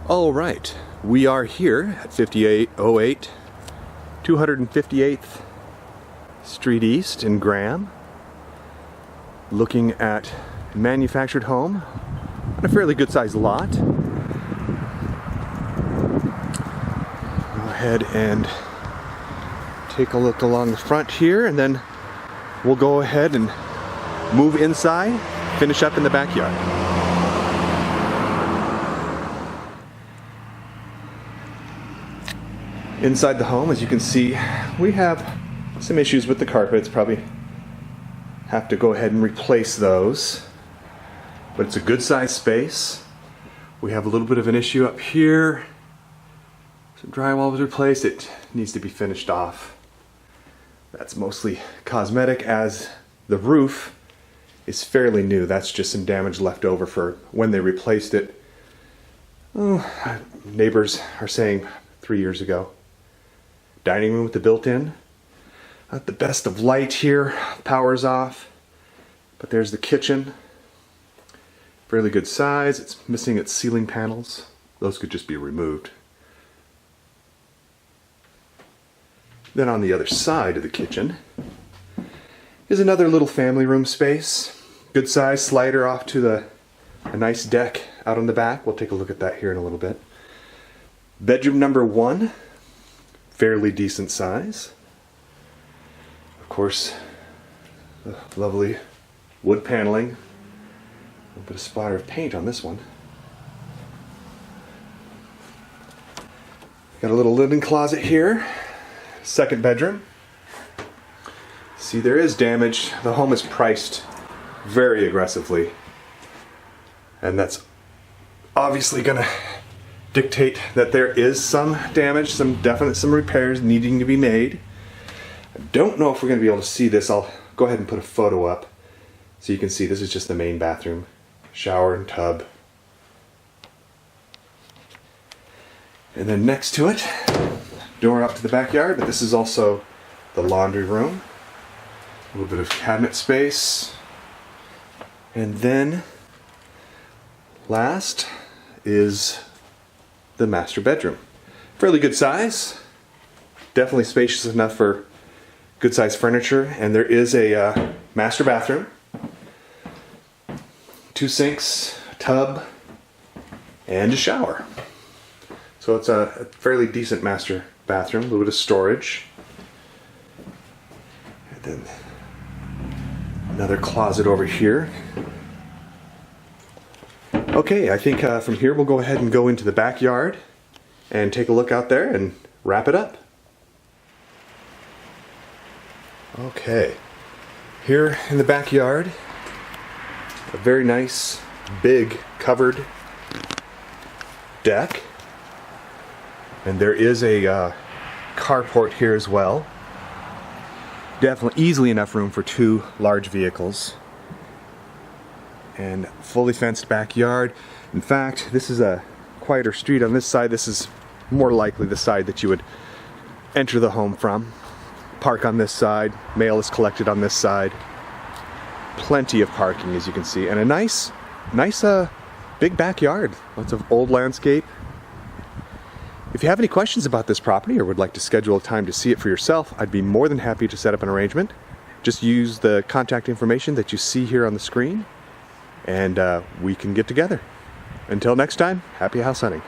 All right, we are here at 5808 258th Street East in Graham, looking at a manufactured home on a fairly good sized lot. Go ahead and take a look along the front here, and then we'll go ahead and move inside, finish up in the backyard. Inside the home, as you can see, we have some issues with the carpets. Probably have to go ahead and replace those. But it's a good sized space. We have a little bit of an issue up here. Some drywall was replaced. It needs to be finished off. That's mostly cosmetic, as the roof is fairly new. That's just some damage left over for when they replaced it. Oh, neighbors are saying 3 years ago. Dining room with the built-in. Not the best of light here. Power's off. But there's the kitchen. Fairly good size. It's missing its ceiling panels. Those could just be removed. Then on the other side of the kitchen is another little family room space. Good size slider off to a nice deck out on the back. We'll take a look at that here in a little bit. Bedroom number 1. Fairly decent size. Of course, the lovely wood paneling. A little bit of splatter of paint on this one. Got a little linen closet here. Second bedroom. See, there is damage. The home is priced very aggressively, and that's obviously gonna dictate that there is some damage, some repairs needing to be made. I don't know if we're going to be able to see this. I'll go ahead and put a photo up so you can see. This is just the main bathroom, shower and tub. And then next to it, door up to the backyard, but this is also the laundry room. A little bit of cabinet space. And then last is the master bedroom. Fairly good size. Definitely spacious enough for good size furniture. And there is a master bathroom. 2 sinks, a tub, and a shower. So it's a fairly decent master bathroom. A little bit of storage. And then another closet over here. Okay, I think from here we'll go ahead and go into the backyard and take a look out there and wrap it up. Okay, here in the backyard, a very nice, big, covered deck. And there is a carport here as well. Definitely easily enough room for 2 large vehicles. And fully fenced backyard. In fact, this is a quieter street on this side. This is more likely the side that you would enter the home from. Park on this side. Mail is collected on this side. Plenty of parking, as you can see, and a nice big backyard. Lots of old landscape. If you have any questions about this property or would like to schedule a time to see it for yourself, I'd be more than happy to set up an arrangement. Just use the contact information that you see here on the screen, and we can get together. Until next time, happy house hunting.